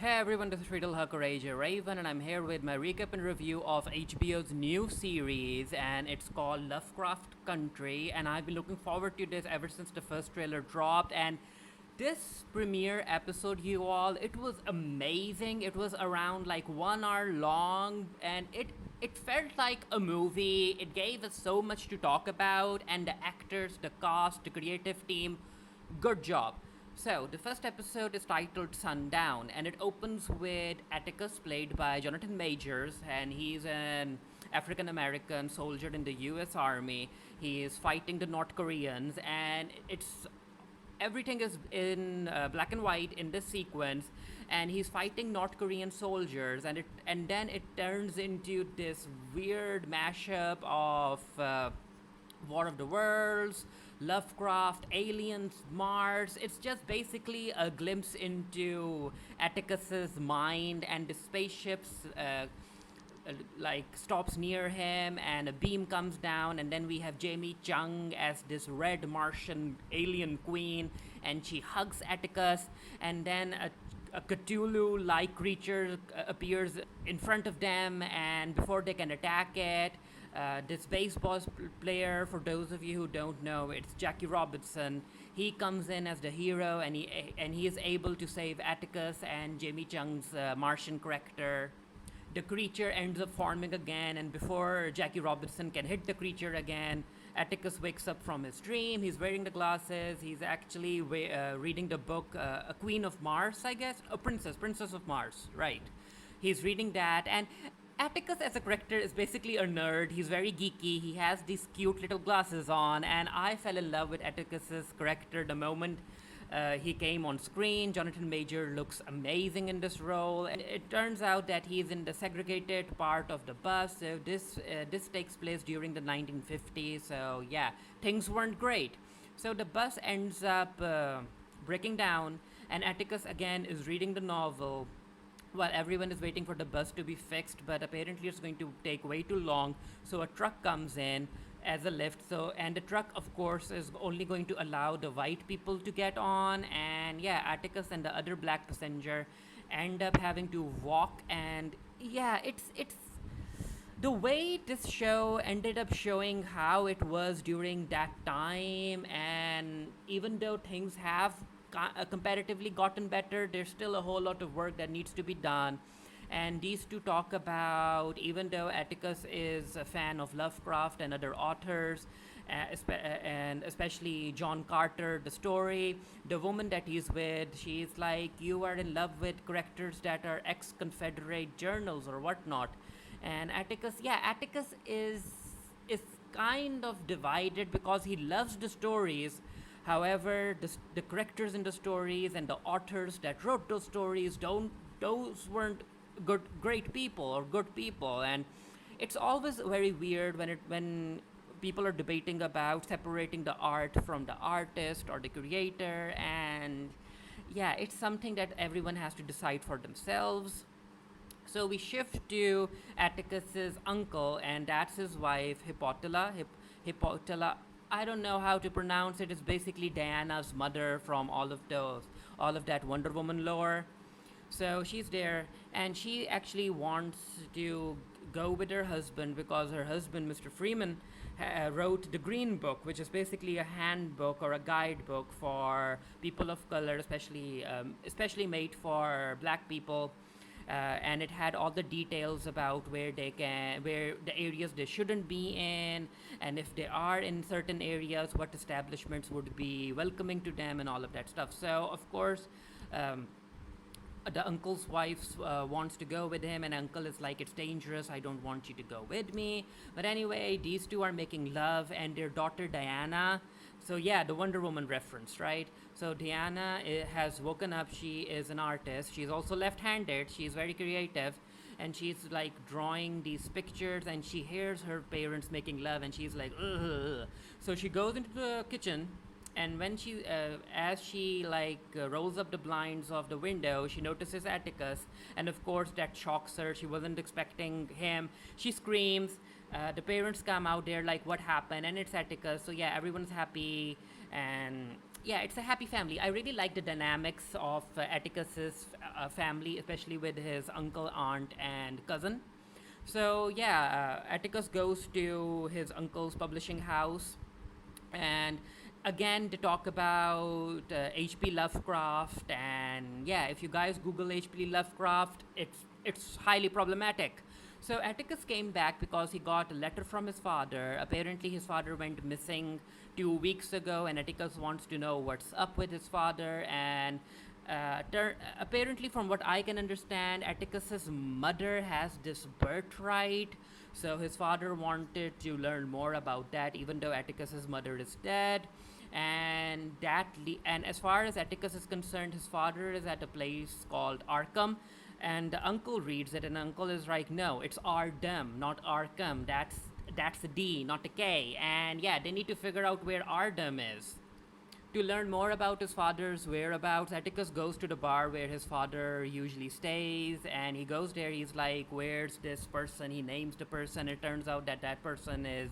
Hey everyone, this is Riddle Courage Raven, and I'm here with my recap and review of HBO's new series, and it's called Lovecraft Country. And I've been looking forward to this ever since the first trailer dropped. And this premiere episode, you all, it was amazing. It was around like 1 hour long, and it felt like a movie. It gave us so much to talk about, and the actors, the cast, the creative team, good job. So, the first episode is titled Sundown, and it opens with Atticus, played by Jonathan Majors, and he's an African American soldier in the US Army. He is fighting the North Koreans, and it's everything is in black and white in this sequence, and he's fighting North Korean soldiers, and then it turns into this weird mashup of War of the Worlds, Lovecraft, aliens, Mars. It's just basically a glimpse into Atticus's mind, and the spaceships like stops near him, and a beam comes down, and then we have Jamie Chung as this red Martian alien queen, and she hugs Atticus, and then a Cthulhu-like creature appears in front of them, and before they can attack it, this baseball player, for those of you who don't know, it's Jackie Robinson. He comes in as the hero, and he is able to save Atticus and Jamie Chung's Martian character. The creature ends up forming again, and before Jackie Robinson can hit the creature again, Atticus wakes up from his dream. He's wearing the glasses. He's actually reading the book, A Queen of Mars, I guess, a Princess of Mars, right? He's reading that, and Atticus as a character is basically a nerd. He's very geeky. He has these cute little glasses on, and I fell in love with Atticus's character the moment he came on screen. Jonathan Major looks amazing in this role, and it turns out that he's in the segregated part of the bus. So this takes place during the 1950s. So yeah, things weren't great. So the bus ends up breaking down, and Atticus again is reading the novel while everyone is waiting for the bus to be fixed, but apparently it's going to take way too long. So a truck comes in as a lift. So, and the truck, of course, is only going to allow the white people to get on. And yeah, Atticus and the other black passenger end up having to walk. And yeah, it's the way this show ended up showing how it was during that time. And even though things have comparatively gotten better, there's still a whole lot of work that needs to be done. And these two talk about, even though Atticus is a fan of Lovecraft and other authors, and especially John Carter, the story, the woman that he's with, she's like, you are in love with characters that are ex-Confederate journals or whatnot. And Atticus is kind of divided because he loves the stories. However, the characters in the stories and the authors that wrote those stories those weren't great people or good people. And it's always very weird when people are debating about separating the art from the artist or the creator. And yeah, it's something that everyone has to decide for themselves. So we shift to Atticus's uncle, and that's his wife, Hippotila. I don't know how to pronounce it. It's basically Diana's mother from all of that Wonder Woman lore. So she's there, and she actually wants to go with her husband because her husband, Mr. Freeman, wrote the Green Book, which is basically a handbook or a guidebook for people of color, especially made for black people. And it had all the details about where the areas they shouldn't be in, and if they are in certain areas, what establishments would be welcoming to them, and all of that stuff. So of course, the uncle's wife wants to go with him, and uncle is like, it's dangerous, I don't want you to go with me. But anyway, these two are making love, and their daughter Diana, so yeah, the Wonder Woman reference, right? So Diana has woken up. She is an artist. She's also left-handed. She's very creative, and she's like drawing these pictures, and she hears her parents making love, and she's like, ugh. So she goes into the kitchen, and when as she rolls up the blinds of the window, she notices Atticus, and of course that shocks her. She wasn't expecting him. She screams. The parents come out there like, what happened? And it's Atticus. So yeah, everyone's happy, and Yeah, it's a happy family. I really like the dynamics of Atticus's family, especially with his uncle, aunt, and cousin. So yeah, Atticus goes to his uncle's publishing house, and again to talk about H.P. Lovecraft. And yeah, if you guys Google H.P. Lovecraft, it's highly problematic. So Atticus came back because he got a letter from his father. Apparently, his father went missing 2 weeks ago, and Atticus wants to know what's up with his father. And apparently, from what I can understand, Atticus's mother has this birthright. So his father wanted to learn more about that, even though Atticus's mother is dead. And as far as Atticus is concerned, his father is at a place called Arkham, and the uncle reads it, and the uncle is like, no, it's Ardem, not Arkham. That's a D, not a K. And yeah, they need to figure out where Ardem is. To learn more about his father's whereabouts, Atticus goes to the bar where his father usually stays, and he goes there. He's like, "Where's this person?" He names the person. It turns out that that person is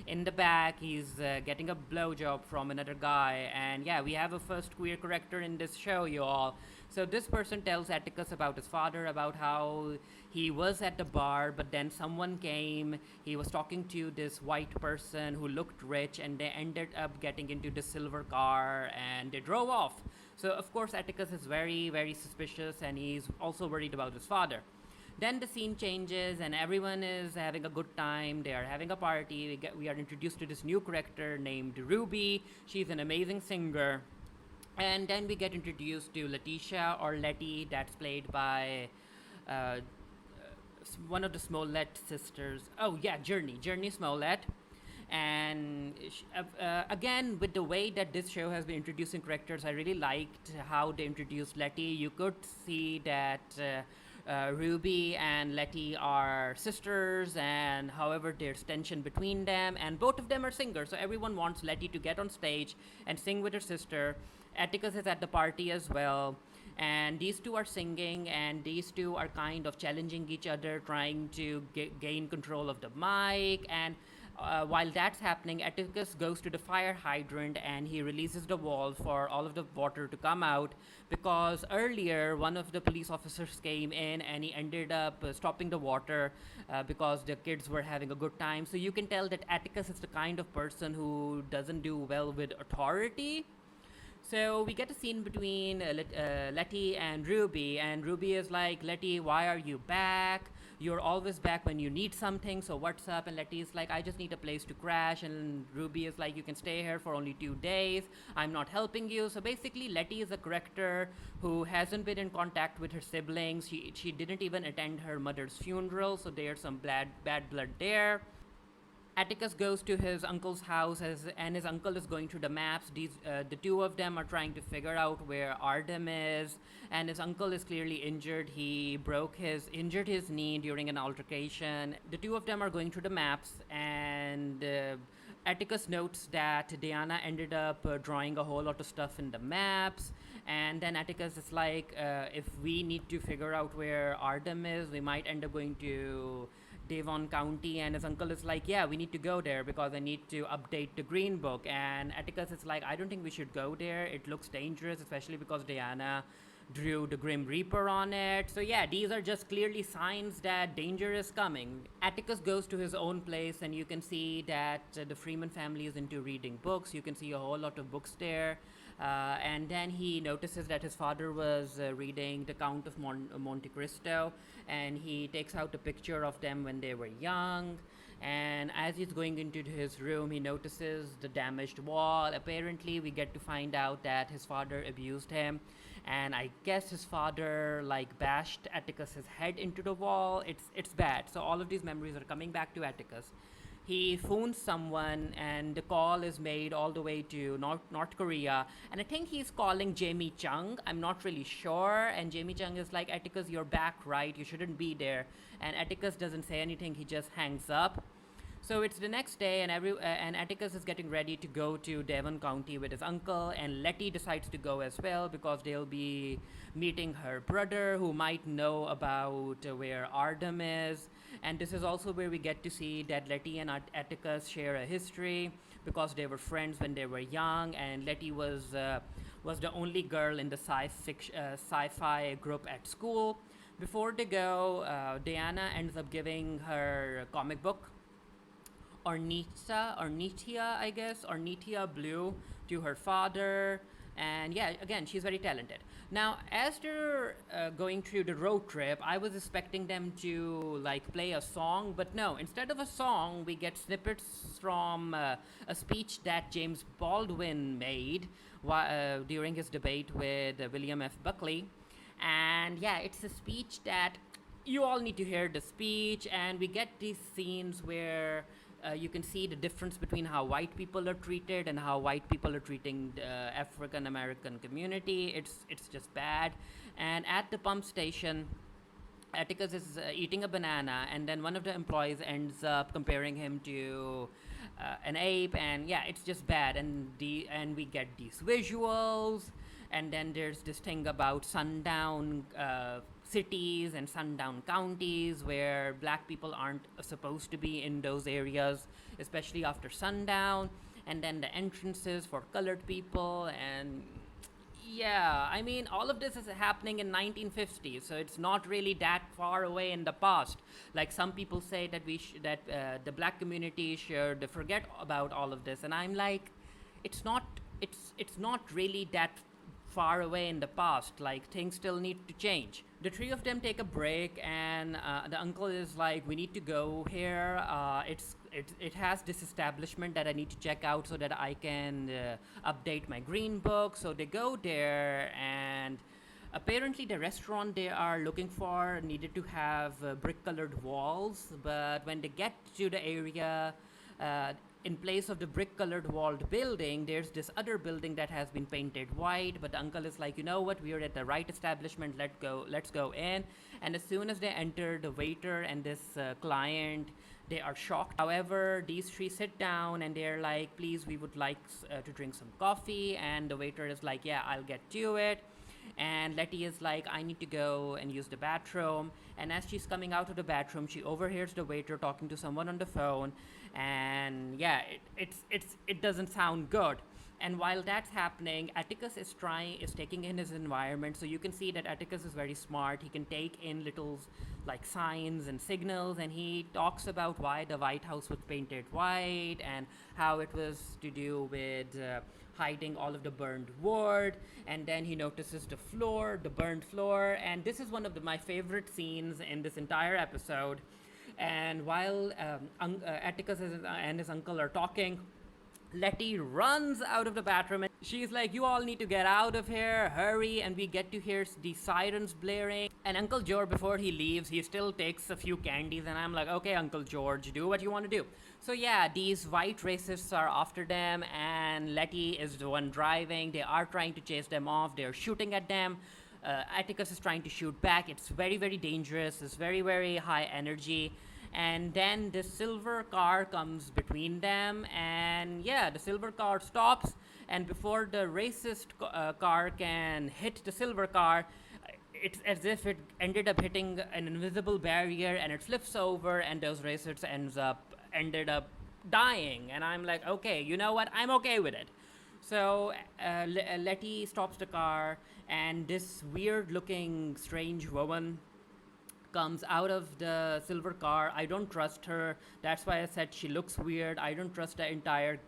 in the back. He's getting a blowjob from another guy, and yeah, we have a first queer character in this show, you all. So this person tells Atticus about his father, about how he was at the bar, but then someone came. He was talking to this white person who looked rich, and they ended up getting into the silver car and they drove off. So of course Atticus is very, very suspicious, and he's also worried about his father. Then the scene changes and everyone is having a good time. They are having a party. We are introduced to this new character named Ruby. She's an amazing singer. And then we get introduced to Letitia, or Letty, that's played by uh, one of the Smollett sisters. Oh yeah, Journey Smollett. And again, with the way that this show has been introducing characters, I really liked how they introduced Letty. You could see that Ruby and Letty are sisters, and however, there's tension between them, and both of them are singers. So everyone wants Letty to get on stage and sing with her sister. Atticus is at the party as well, and these two are singing, and these two are kind of challenging each other, trying to gain control of the mic. And while that's happening, Atticus goes to the fire hydrant and he releases the valve for all of the water to come out, because earlier one of the police officers came in and he ended up stopping the water because the kids were having a good time. So you can tell that Atticus is the kind of person who doesn't do well with authority. So we get a scene between Letty and Ruby is like, Letty, why are you back? You're always back when you need something, so what's up? And Letty is like, I just need a place to crash. And Ruby is like, you can stay here for only 2 days. I'm not helping you. So basically, Letty is a character who hasn't been in contact with her siblings. She didn't even attend her mother's funeral, so there's some bad blood there. Atticus goes to his uncle's house, and his uncle is going through the maps. The two of them are trying to figure out where Ardem is, and his uncle is clearly injured. He injured his knee during an altercation. The two of them are going through the maps, and Atticus notes that Diana ended up drawing a whole lot of stuff in the maps. And then Atticus is like, if we need to figure out where Ardem is, we might end up going to Devon County. And his uncle is like, yeah, we need to go there because I need to update the Green Book. And Atticus is like, I don't think we should go there. It looks dangerous, especially because Diana drew the Grim Reaper on it. So yeah, these are just clearly signs that danger is coming. Atticus goes to his own place, and you can see that the Freeman family is into reading books. You can see a whole lot of books there. And then he notices that his father was reading The Count of Monte Cristo, and he takes out a picture of them when they were young. And as he's going into his room, he notices the damaged wall. Apparently, we get to find out that his father abused him, and I guess his father bashed Atticus's head into the wall. It's bad. So all of these memories are coming back to Atticus. He phones someone, and the call is made all the way to North Korea. And I think he's calling Jamie Chung. I'm not really sure. And Jamie Chung is like, Atticus, you're back, right? You shouldn't be there. And Atticus doesn't say anything. He just hangs up. So it's the next day, and Atticus is getting ready to go to Devon County with his uncle, and Letty decides to go as well because they'll be meeting her brother, who might know about where Ardem is. And this is also where we get to see that Letty and Atticus share a history. because they were friends when they were young, and Letty was the only girl in the sci-fi group at school. Before they go, Diana ends up giving her comic book Ornithia, I guess, Ornithia Blue, to her father. And yeah, again, she's very talented. Now, as they're going through the road trip, I was expecting them to like play a song, but no. Instead of a song, we get snippets from a speech that James Baldwin made during his debate with William F. Buckley. And yeah, it's a speech that you all need to hear the speech, and we get these scenes where you can see the difference between how white people are treated and how white people are treating the African American community. It's just bad. And at the pump station, Atticus is eating a banana, and then one of the employees ends up comparing him to an ape, and yeah, it's just bad. And we get these visuals, and then there's this thing about sundown cities and sundown counties where black people aren't supposed to be in those areas, especially after sundown, and then the entrances for colored people. And yeah, I mean, all of this is happening in 1950, so it's not really that far away in the past. Like some people say that the black community should forget about all of this, and I'm like, it's not. It's not really that far away in the past. Like things still need to change. The three of them take a break, and the uncle is like, "We need to go here. It has this establishment that I need to check out so that I can update my green book." So they go there, and apparently the restaurant they are looking for needed to have brick-colored walls. But when they get to the area, in place of the brick-colored walled building, there's this other building that has been painted white. But the uncle is like, "You know what? We are at the right establishment. Let's go in." And as soon as they enter, the waiter and this client, they are shocked. However, these three sit down and they're like, "Please, we would like to drink some coffee." And the waiter is like, "Yeah, I'll get to it." And Letty is like, "I need to go and use the bathroom." And as she's coming out of the bathroom, she overhears the waiter talking to someone on the phone. And yeah, it doesn't sound good. And while that's happening, Atticus is taking in his environment. So you can see that Atticus is very smart. He can take in little like signs and signals, and he talks about why the White House was painted white and how it was to do with hiding all of the burned wood. And then he notices the burned floor, and this is one of my favorite scenes in this entire episode. And while Atticus and his uncle are talking, Letty runs out of the bathroom and she's like, "You all need to get out of here, hurry." And we get to hear the sirens blaring. And Uncle George, before he leaves, he still takes a few candies, and I'm like, "Okay, Uncle George, do what you want to do." So yeah, these white racists are after them, and Letty is the one driving. They are trying to chase them off. They're shooting at them. Atticus is trying to shoot back. It's very, very dangerous. It's very, very high energy. And then the silver car comes between them, and yeah, the silver car stops, and before the racist car can hit the silver car, it's as if it ended up hitting an invisible barrier, and it flips over, and those racists ended up dying. And I'm like, okay, you know what, I'm okay with it. So Letty stops the car, and this weird looking strange woman comes out of the silver car. I don't trust her. That's why I said she looks weird. I don't trust the entire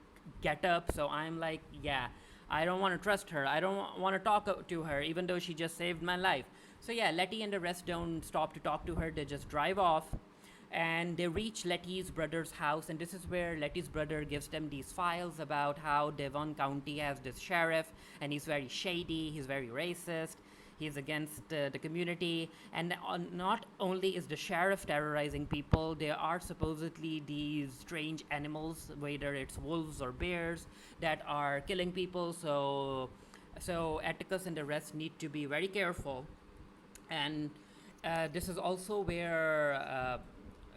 getup. So I'm like, yeah, I don't want to trust her. I don't want to talk to her, even though she just saved my life. So yeah, Letty and the rest don't stop to talk to her. They just drive off, and they reach Letty's brother's house. And this is where Letty's brother gives them these files about how Devon County has this sheriff, and he's very shady. He's very racist. He's against the community, and not only is the sheriff terrorizing people, there are supposedly these strange animals, whether it's wolves or bears, that are killing people. So Atticus and the rest need to be very careful. And this is also where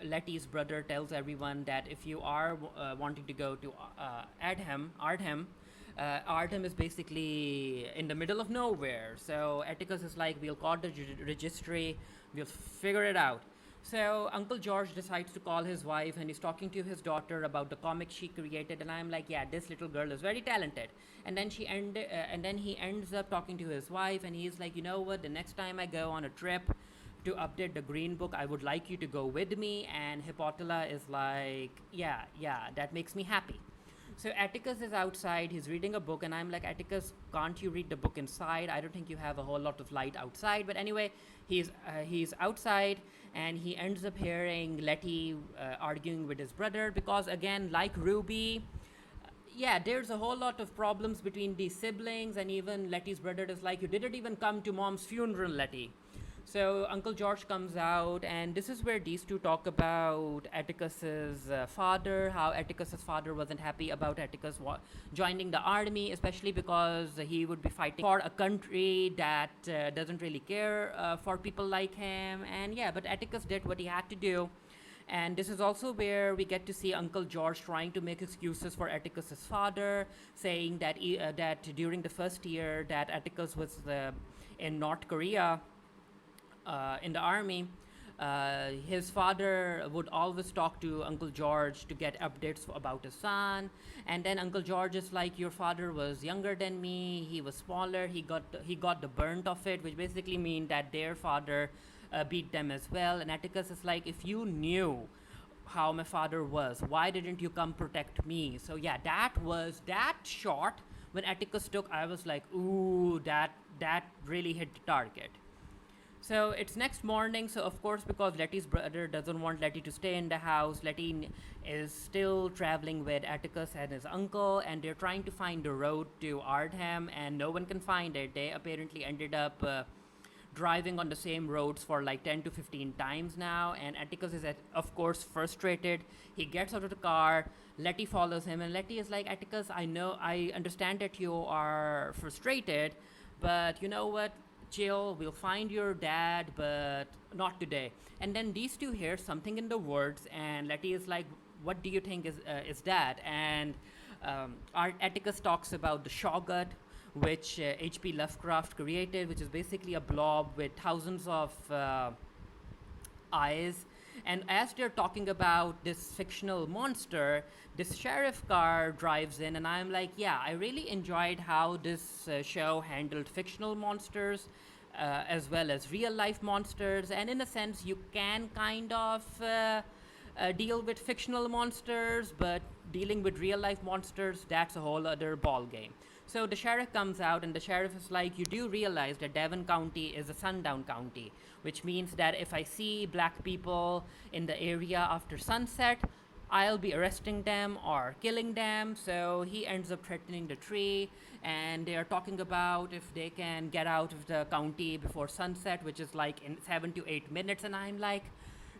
Letty's brother tells everyone that if you are wanting to go to Artem is basically in the middle of nowhere. So Atticus is like, "We'll call the registry, we'll figure it out." So Uncle George decides to call his wife and he's talking to his daughter about the comic she created, and I'm like, yeah, this little girl is very talented. And then he ends up talking to his wife and he's like, you know what? The next time I go on a trip to update the Green Book, I would like you to go with me. And Hippotila is like, yeah, that makes me happy. So Atticus is outside, he's reading a book, and I'm like, Atticus, can't you read the book inside? I don't think you have a whole lot of light outside. But anyway, he's outside, and he ends up hearing Letty arguing with his brother because, again, like Ruby, yeah, there's a whole lot of problems between these siblings, and even Letty's brother is like, you didn't even come to mom's funeral, Letty. So Uncle George comes out, and this is where these two talk about Atticus's father, how Atticus's father wasn't happy about Atticus joining the army, especially because he would be fighting for a country that doesn't really care for people like him. And yeah, but Atticus did what he had to do. And this is also where we get to see Uncle George trying to make excuses for Atticus's father, saying that that during the first year that Atticus was in North Korea, in the army, his father would always talk to Uncle George to get updates about his son. And then Uncle George is like, your father was younger than me, he was smaller, he got the burnt of it, which basically means that their father beat them as well. And Atticus is like, if you knew how my father was, why didn't you come protect me? So yeah, that shot when Atticus took, I was like, ooh, that really hit the target. So it's next morning. So of course, because Letty's brother doesn't want Letty to stay in the house, Letty is still traveling with Atticus and his uncle, and they're trying to find the road to Ardham, and no one can find it. They apparently ended up driving on the same roads for like 10 to 15 times now, and Atticus is of course frustrated. He gets out of the car, Letty follows him, and Letty is like, Atticus, I understand that you are frustrated, but you know what, chill, we'll find your dad, but not today. And then these two hear something in the woods, and Letty is like, what do you think is that? And our Atticus talks about the Shogun, which H.P. Lovecraft created, which is basically a blob with thousands of eyes. And as they're talking about this fictional monster, this sheriff car drives in, and I'm like, yeah, I really enjoyed how this show handled fictional monsters as well as real life monsters. And in a sense, you can kind of deal with fictional monsters, but dealing with real life monsters, that's a whole other ball game. So the sheriff comes out, and the sheriff is like, you do realize that Devon County is a sundown county, which means that if I see black people in the area after sunset, I'll be arresting them or killing them. So he ends up threatening the tree, and they are talking about if they can get out of the county before sunset, which is like in 7 to 8 minutes. And I'm like,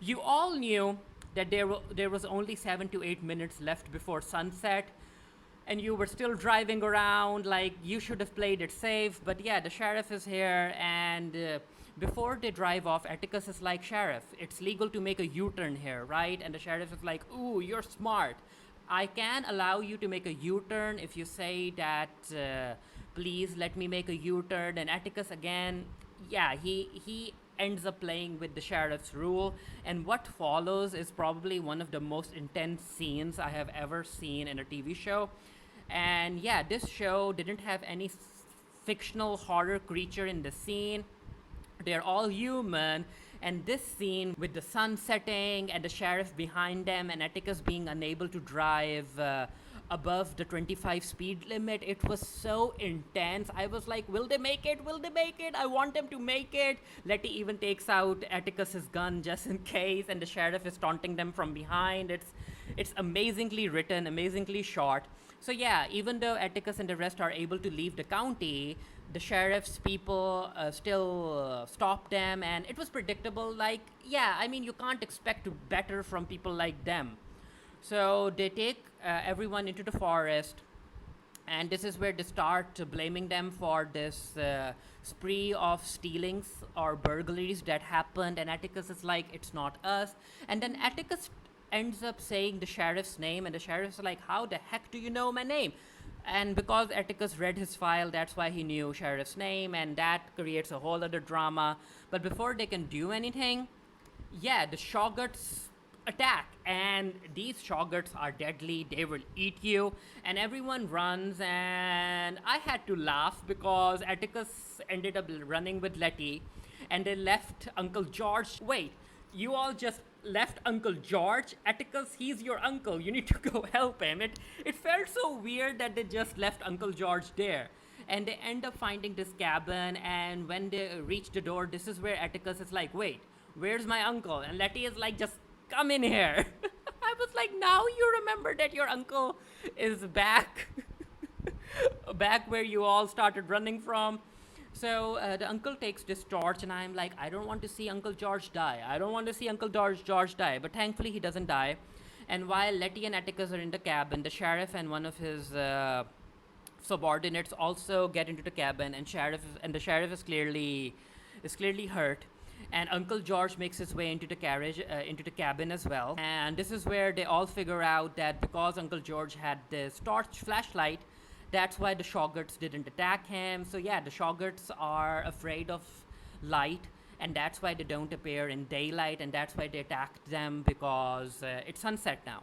you all knew that there was only 7 to 8 minutes left before sunset, and you were still driving around. Like, you should have played it safe. But yeah, the sheriff is here, and before they drive off, Atticus is like, Sheriff, it's legal to make a U-turn here, right? And the sheriff is like, ooh, you're smart. I can allow you to make a U-turn if you say that, please let me make a U-turn. And Atticus again, yeah, he ends up playing with the sheriff's rule, and what follows is probably one of the most intense scenes I have ever seen in a TV show. And yeah, this show didn't have any fictional horror creature in the scene. They're all human, and this scene with the sun setting and the sheriff behind them and Atticus being unable to drive above the 25 speed limit, it was so intense. I was like, will they make it? Will they make it? I want them to make it. Letty even takes out Atticus's gun just in case, and the sheriff is taunting them from behind. It's amazingly written, amazingly shot. So yeah, even though Atticus and the rest are able to leave the county, the sheriff's people still stop them, and it was predictable. Like, yeah, I mean, you can't expect better from people like them. So they take everyone into the forest, and this is where they start blaming them for this spree of stealings or burglaries that happened. And Atticus is like, it's not us. And then Atticus ends up saying the sheriff's name, and the sheriff's like, how the heck do you know my name? And because Atticus read his file, that's why he knew sheriff's name, and that creates a whole other drama. But before they can do anything, Yeah, the Shoguns attack, and these Shoguns are deadly. They will eat you, and everyone runs. And I had to laugh because Atticus ended up running with Letty, and they left Uncle George. Wait, you all just left Uncle George? Atticus, he's your uncle. You need to go help him. It felt so weird that they just left Uncle George there. And they end up finding this cabin, and when they reach the door, this is where Atticus is like, wait, where's my uncle? And Letty is like, just come in here. I was like, now you remember that your uncle is back, back where you all started running from. So the uncle takes this torch, and I'm like, I don't want to see Uncle George die. I don't want to see Uncle George die. But thankfully, he doesn't die. And while Letty and Atticus are in the cabin, the sheriff and one of his subordinates also get into the cabin, and the sheriff is clearly hurt. And Uncle George makes his way into the carriage, into the cabin as well. And this is where they all figure out that because Uncle George had this torch flashlight, that's why the Shoguns didn't attack him. So yeah, the Shoguns are afraid of light, and that's why they don't appear in daylight, and that's why they attacked them, because it's sunset now.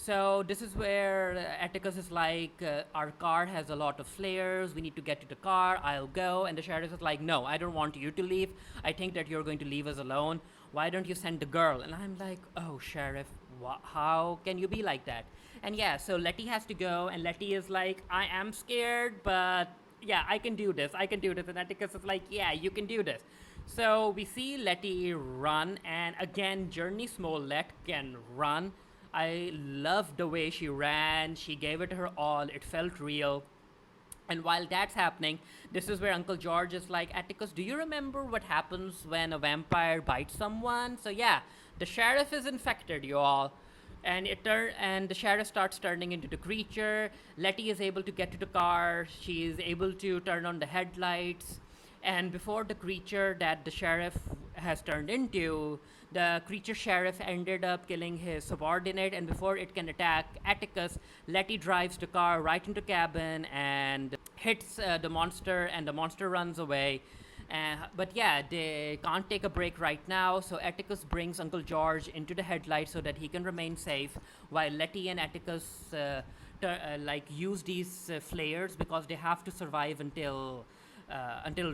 So this is where Atticus is like, our car has a lot of flares, we need to get to the car, I'll go. And the sheriff is like, no, I don't want you to leave. I think that you're going to leave us alone. Why don't you send the girl? And I'm like, oh, sheriff, how can you be like that? And yeah, so Letty has to go, and Letty is like, I am scared, but yeah, I can do this. And Atticus is like, yeah, you can do this. So we see Letty run, and again, Journey Smollett can run. I loved the way she ran. She gave it her all. It felt real. And while that's happening, this is where Uncle George is like, Atticus, do you remember what happens when a vampire bites someone? So yeah, the sheriff is infected, you all. And the sheriff starts turning into the creature. Letty is able to get to the car. She is able to turn on the headlights. And before the creature that the sheriff has turned into, the creature sheriff ended up killing his subordinate, and before it can attack Atticus, Letty drives the car right into the cabin and hits the monster, and the monster runs away. But yeah, they can't take a break right now, so Atticus brings Uncle George into the headlights so that he can remain safe, while Letty and Atticus use these flares because they have to survive until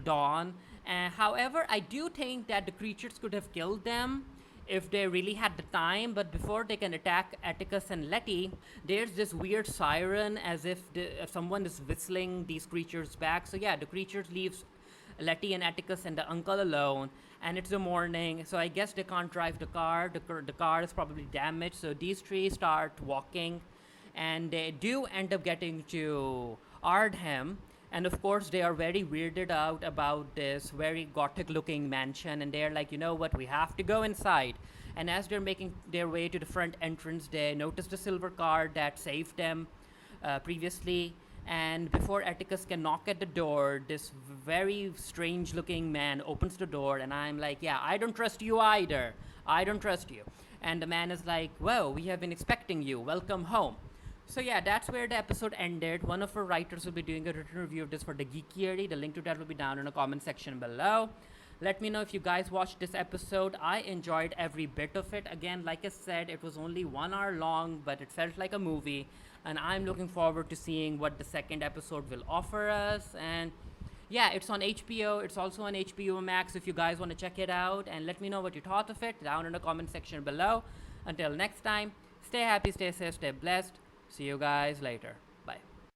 dawn. However, I do think that the creatures could have killed them if they really had the time, but before they can attack Atticus and Letty, there's this weird siren as if someone is whistling these creatures back. So yeah, the creatures leaves Letty and Atticus and the uncle alone, and it's the morning, so I guess they can't drive the car. The car is probably damaged, so these three start walking, and they do end up getting to Ardham. And of course, they are very weirded out about this very gothic looking mansion, and they're like, you know what, we have to go inside. And as they're making their way to the front entrance, they notice the silver car that saved them previously. And before Atticus can knock at the door, this very strange looking man opens the door, and I'm like, yeah, I don't trust you either. I don't trust you. And the man is like, whoa, we have been expecting you. Welcome home. So yeah, that's where the episode ended. One of our writers will be doing a written review of this for the Geekiary. The link to that will be down in the comment section below. Let me know if you guys watched this episode. I enjoyed every bit of it. Again, like I said, it was only 1 hour long, but it felt like a movie. And I'm looking forward to seeing what the second episode will offer us. And yeah, it's on HBO. It's also on HBO Max if you guys want to check it out. And let me know what you thought of it down in the comment section below. Until next time, stay happy, stay safe, stay blessed. See you guys later.